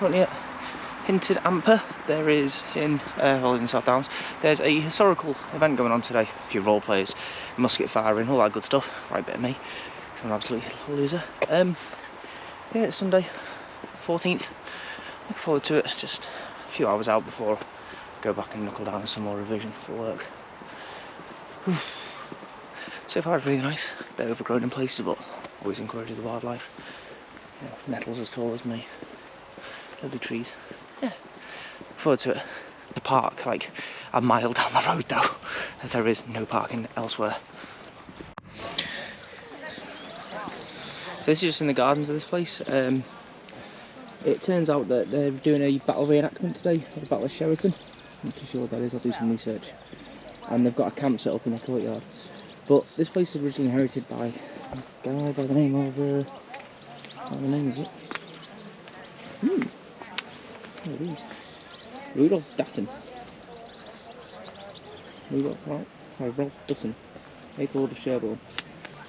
currently at Hinton Amper. There is in South Downs. There's a historical event going on today. A few role players, musket firing, all that good stuff. Right bit of me. I'm an absolute loser. Yeah, it's Sunday, 14th. Look forward to it. Just a few hours out before I go back and knuckle down on some more revision for work. So far it's really nice. A bit overgrown in places, but always encourages the wildlife. You know, nettles as tall as me. Lovely trees. Yeah, look forward to it. The park, like a mile down the road though, as there is no parking elsewhere. So this is just in the gardens of this place. It turns out that they're doing a battle reenactment today, the Battle of Sheraton. I'm not too sure what that is, I'll do some research. And they've got a camp set up in the courtyard. But this place is originally inherited by a guy by the name of, what the name is it? There it is. Rudolph Dutton. Ralph Dutton, 8th Lord of Sherborne.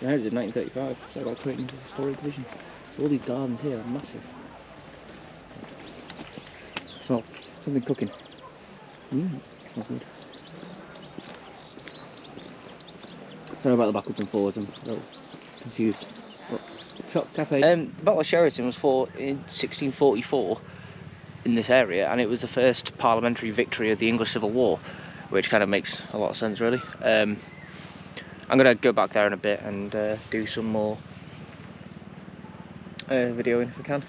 Inherited in 1935, so by creating a historic division. So all these gardens here are massive. Smell something cooking. Smells good. Sorry about the backwards and forwards, I'm a little confused. Shop Cafe. The Battle of Sheraton was fought in 1644 in this area, and it was the first parliamentary victory of the English Civil War, which kind of makes a lot of sense, really. I'm going to go back there in a bit and do some more videoing if I can.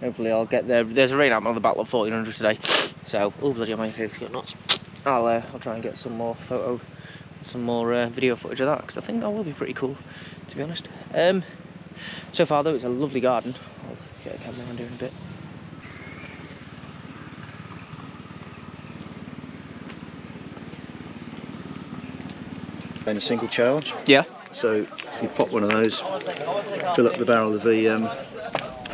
Hopefully I'll get there. There's a reenactment of the Battle of 1400 today, so oh bloody hell, my favourite got nuts. I'll try and get some more video footage of that, because I think that will be pretty cool, to be honest. So far though, it's a lovely garden. I'll get a camera around here in a bit. And a single charge. Yeah. So you pop one of those, fill up the barrel of the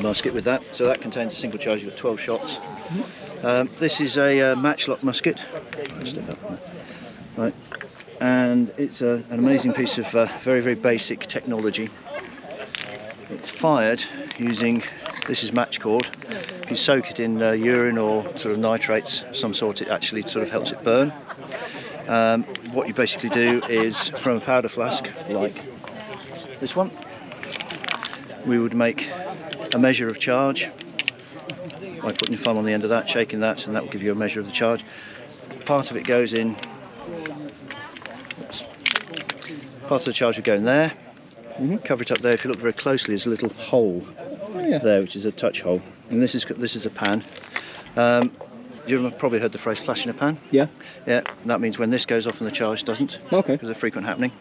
musket with that. So that contains a single charge. You've got 12 shots. This is a matchlock musket. Right. And it's an amazing piece of very, very basic technology. It's fired using, this is match cord. If you soak it in urine or sort of nitrates of some sort, it actually sort of helps it burn. What you basically do is, from a powder flask like this one, we would make a measure of charge by putting your thumb on the end of that, shaking that, and that will give you a measure of the charge. Part of it goes in, part of the charge would go in there. Cover it up there. If you look very closely, there's a little hole there, which is a touch hole, and this is a pan. You've probably heard the phrase "flash in a pan." Yeah. Yeah. That means when this goes off and the charge doesn't. Okay. Because it's a frequent happening.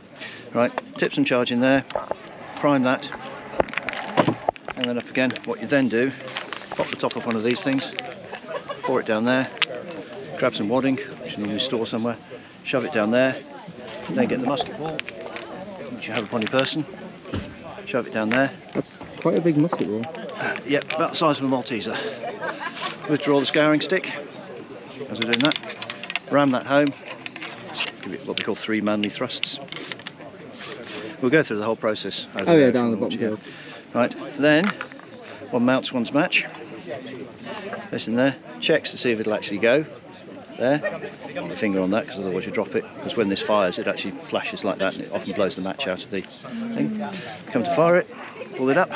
Right. Tip some charge in there. Prime that, and then up again. What you then do, pop the top of one of these things, pour it down there, grab some wadding, which you normally store somewhere, shove it down there, then get the musket ball, which you have upon your person, shove it down there. That's quite a big musket ball. Yep, about the size of a Malteser. Withdraw the scouring stick, as we're doing that, ram that home, give it what we call 3 manly thrusts. We'll go through the whole process. Oh yeah, down the bottom here. Right, then one mounts one's match, this in there, checks to see if it'll actually go. There, put your finger on that, because otherwise you drop it, because when this fires it actually flashes like that and it often blows the match out of the thing. Come to fire it, pull it up,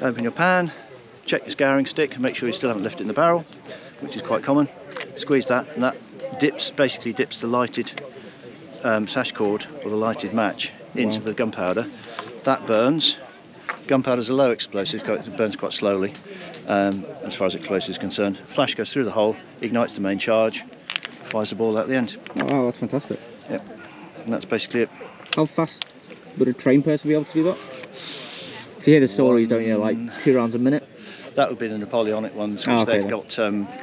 open your pan, check your scouring stick and make sure you still haven't left it in the barrel, which is quite common. Squeeze that, and that basically dips the lighted sash cord or the lighted match into the gunpowder. That burns. Gunpowder's a low explosive, it burns quite slowly as far as explosive is concerned. Flash goes through the hole, ignites the main charge, fires the ball out the end. Oh, wow, that's fantastic. Yep, and that's basically it. How fast would a trained person be able to do that? You hear the stories, don't you, like 2 rounds a minute? That would be the Napoleonic ones, which they've got.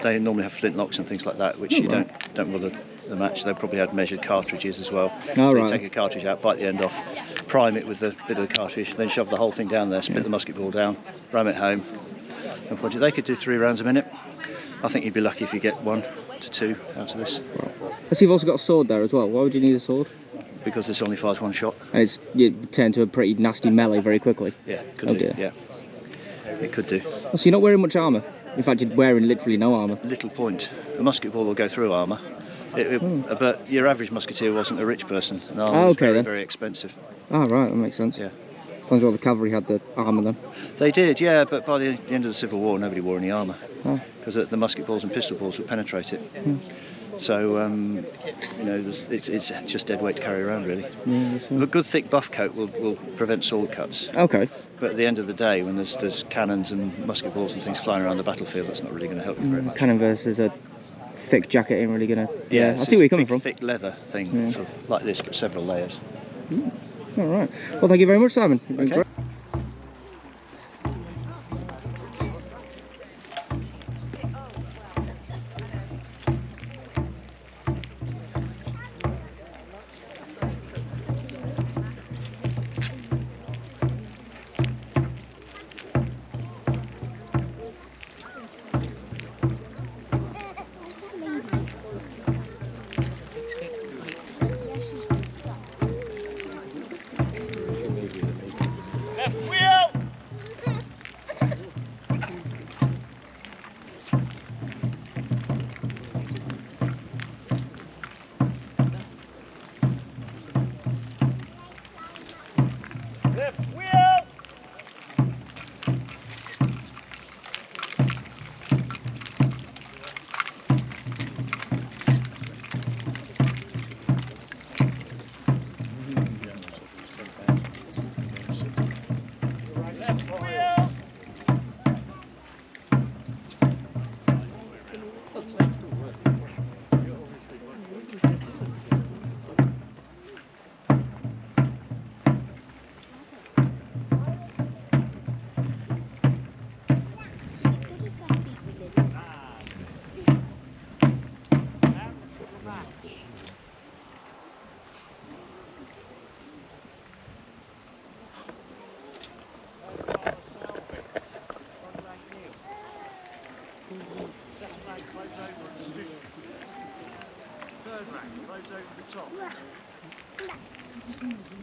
They normally have flintlocks and things like that, which you don't bother the match. They probably had measured cartridges as well. So you take a cartridge out, bite the end off, prime it with a bit of the cartridge, then shove the whole thing down there, spit the musket ball down, ram it home. They could do 3 rounds a minute. I think you'd be lucky if you get 1 to 2 out of this. I see you've also got a sword there as well. Why would you need a sword? Because this only fires 1 shot. And you turn to a pretty nasty melee very quickly. Yeah, could do. Yeah. it could do. Oh, so you're not wearing much armour? In fact, you're wearing literally no armour. Little point. A musket ball will go through armour. But your average musketeer wasn't a rich person. And armour was very, very expensive. Oh, right, that makes sense. Yeah. Sounds like the cavalry had the armour then. They did, yeah, but by the end of the Civil War, nobody wore any armour. Oh. Because the musket balls and pistol balls would penetrate it. So, you know, it's just dead weight to carry around, really. A good thick buff coat will prevent sword cuts. Okay. But at the end of the day, when there's cannons and musket balls and things flying around the battlefield, that's not really going to help you very much. Cannon versus a thick jacket ain't really going to... Yeah, I see where you're coming from. Thick leather thing, sort of like this, but several layers. All right. Well, thank you very much, Simon. Okay.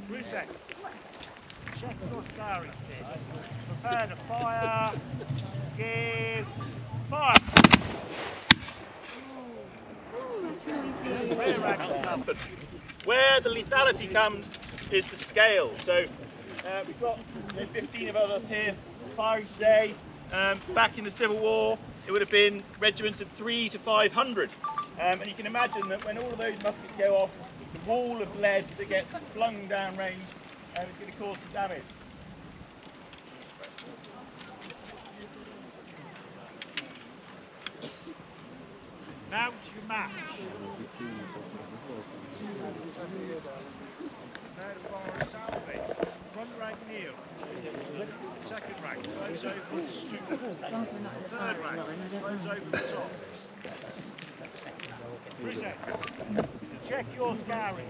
Reset. Check your scarring stick. Prepare to fire. Give. Fire. Where the lethality comes is to scale. So we've got 15 of us here firing today. Back in the Civil War, it would have been regiments of 300 to 500. And you can imagine that when all of those muskets go off, the wall of lead that gets flung down range is going to cause some damage. Now to your match. Now to fire a salve. Front rank kneel. Second rank, close over and stoop. Third rank, close over the top. 3 seconds. Check your scouring.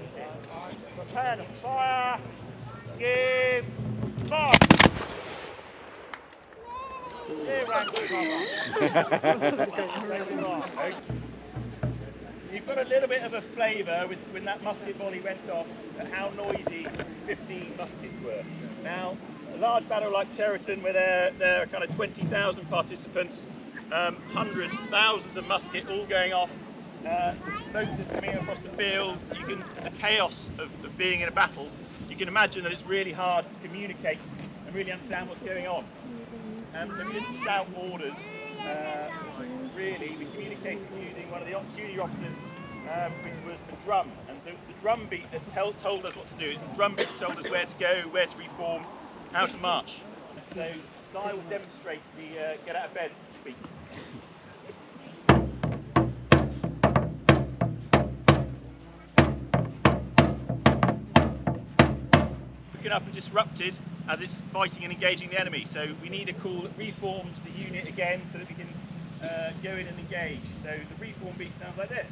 Prepare to fire. Give. Fire. Here, rank You've got a little bit of a flavour with when that musket volley went off at how noisy 15 muskets were. Now, a large battle like Cheriton, where there are kind of 20,000 participants, hundreds, thousands of muskets all going off, soldiers coming across the field, the chaos of being in a battle, you can imagine that it's really hard to communicate and really understand what's going on. So we didn't shout orders, really. We communicated using one of the junior officers, which was the drum. And so the drum beat that told us what to do. The drum beat told us where to go, where to reform, how to march. So Guy will demonstrate the get out of bed speech. Up and disrupted as it's fighting and engaging the enemy. So we need a call that reforms the unit again so that we can go in and engage. So the reform beat sounds like this.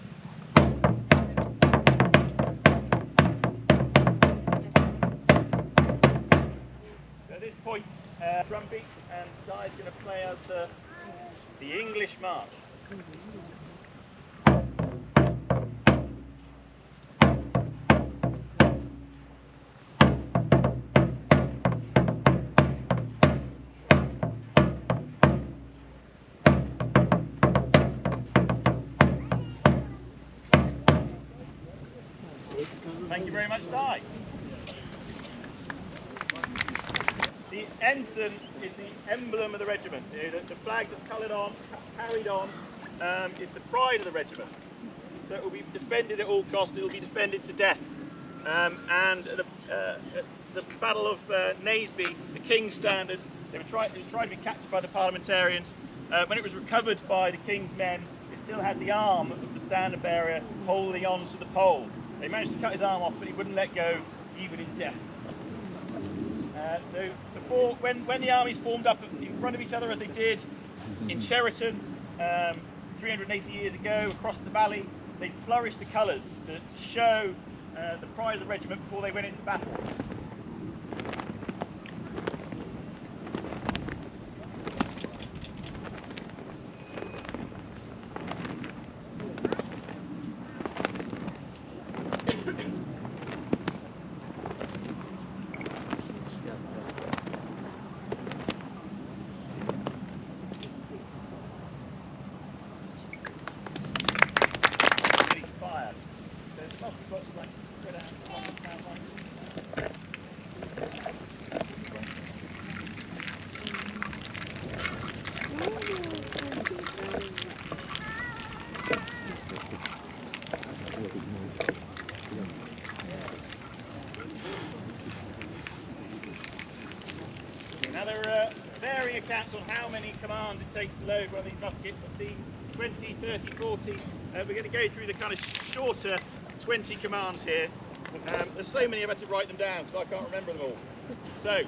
So at this point, drum beat, and Guy's going to play us the English march. Thank you very much, Di. The ensign is the emblem of the regiment. The flag that's coloured on, carried on, is the pride of the regiment. So it will be defended at all costs. It will be defended to death. And at the Battle of Naseby, the King's standard, it was tried to be captured by the parliamentarians. When it was recovered by the King's men, it still had the arm of the standard bearer holding on to the pole. They managed to cut his arm off, but he wouldn't let go even in death. So before, when the armies formed up in front of each other as they did in Cheriton 380 years ago across the valley, they flourished the colours to show the pride of the regiment before they went into battle. Now there are varying accounts on how many commands it takes to load one of these muskets. I've seen 20, 30, 40. We're going to go through the kind of shorter 20 commands here. There's so many I've had to write them down because I can't remember them all. So,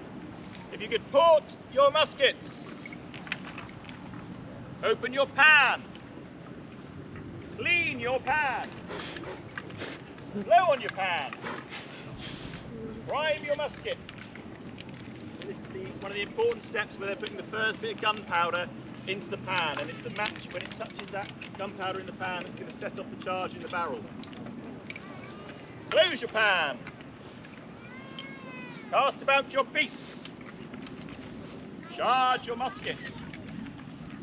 if you could port your muskets, open your pan, clean your pan, blow on your pan, prime your musket. This is one of the important steps where they're putting the first bit of gunpowder into the pan, and it's the match when it touches that gunpowder in the pan that's going to set off the charge in the barrel. Close your pan. Cast about your piece. Charge your musket.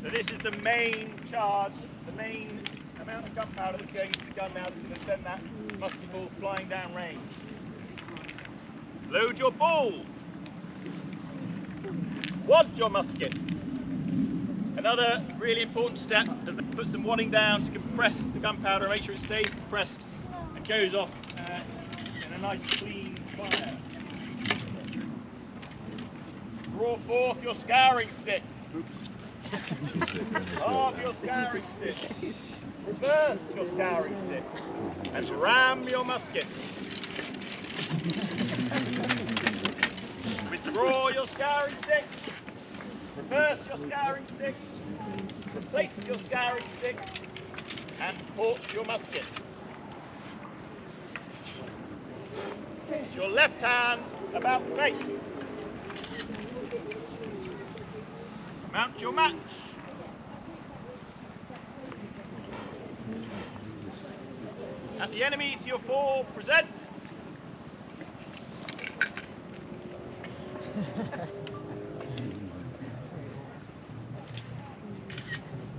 So this is the main charge, it's the main amount of gunpowder that's going into the gun now that's going to send that musket ball flying down range. Load your ball. Wad your musket. Another really important step is to put some wadding down to compress the gunpowder and make sure it stays compressed and goes off in a nice clean fire. Draw forth your scouring stick. Halve your scouring stick. Reverse your scouring stick. And ram your musket. Withdraw your scouring stick. Reverse your scouring stick. Replace your scouring stick. And port your musket. Use your left hand about face. Mount your match. At the enemy to your fore, present.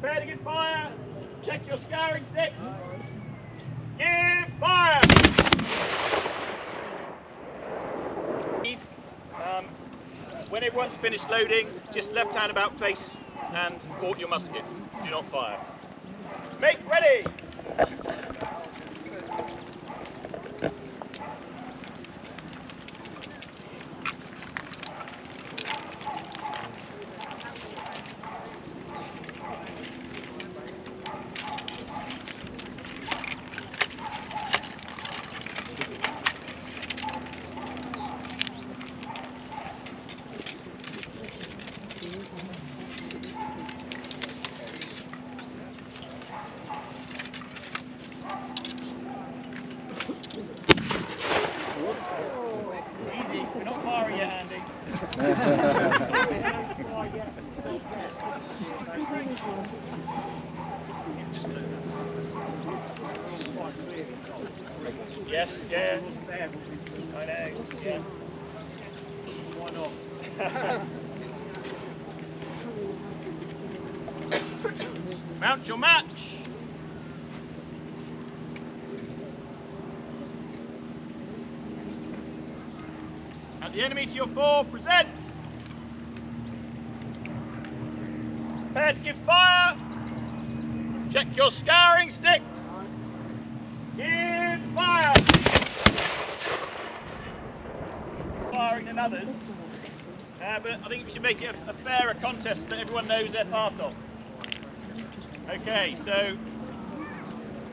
Prepare to give fire. Check your scouring sticks. Give fire. When everyone's finished loading, just left hand about face and port your muskets. Do not fire. Make ready! Easy, we're not firing yet, Andy. Yes, yeah. I know, yeah. Why not? Mount your match. The enemy to your fore, present! Prepare to give fire! Check your scouring sticks! Give fire! Firing than others. But I think we should make it a fairer contest that everyone knows they're part of. Okay, so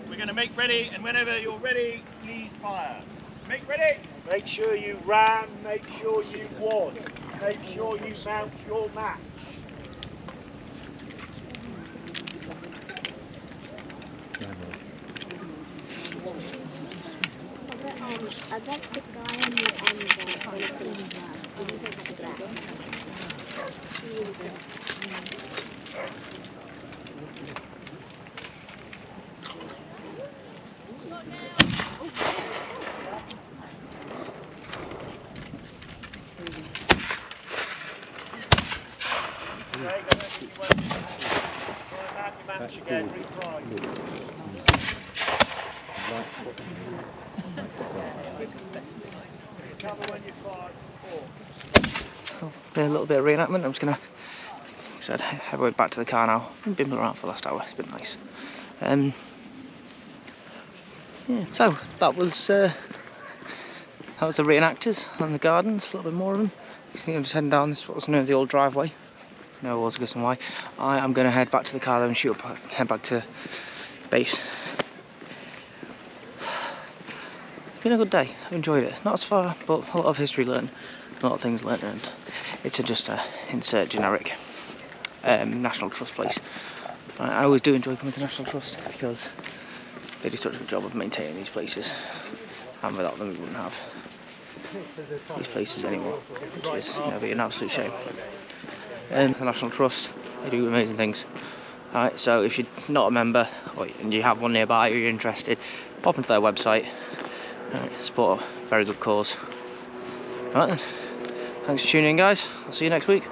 we're going to make ready, and whenever you're ready, please fire. Make ready! Make sure you ram, make sure you won, make sure you mount your match. I bet the guy on the end Match again, retry. Cover when you fire. A little bit of reenactment. I'm just gonna, like I said, head way back to the car now. I've been around for the last hour. It's been nice. Yeah. So that was the reenactors and the gardens. A little bit more of them. I'm just heading down this what's known as the old driveway. No walls, guessing why. I am going to head back to the car though and shoot up, head back to base. It's been a good day. I've enjoyed it. Not as far, but a lot of history learned, a lot of things learned, and it's just a insert generic National Trust place. I always do enjoy coming to National Trust because they do such a good job of maintaining these places, and without them we wouldn't have these places anymore, which is be an absolute shame. The National Trust, they do amazing things. Alright, so if you're not a member and you have one nearby or you're interested, pop into their website. Support a very good cause. Right then, thanks for tuning in guys, I'll see you next week.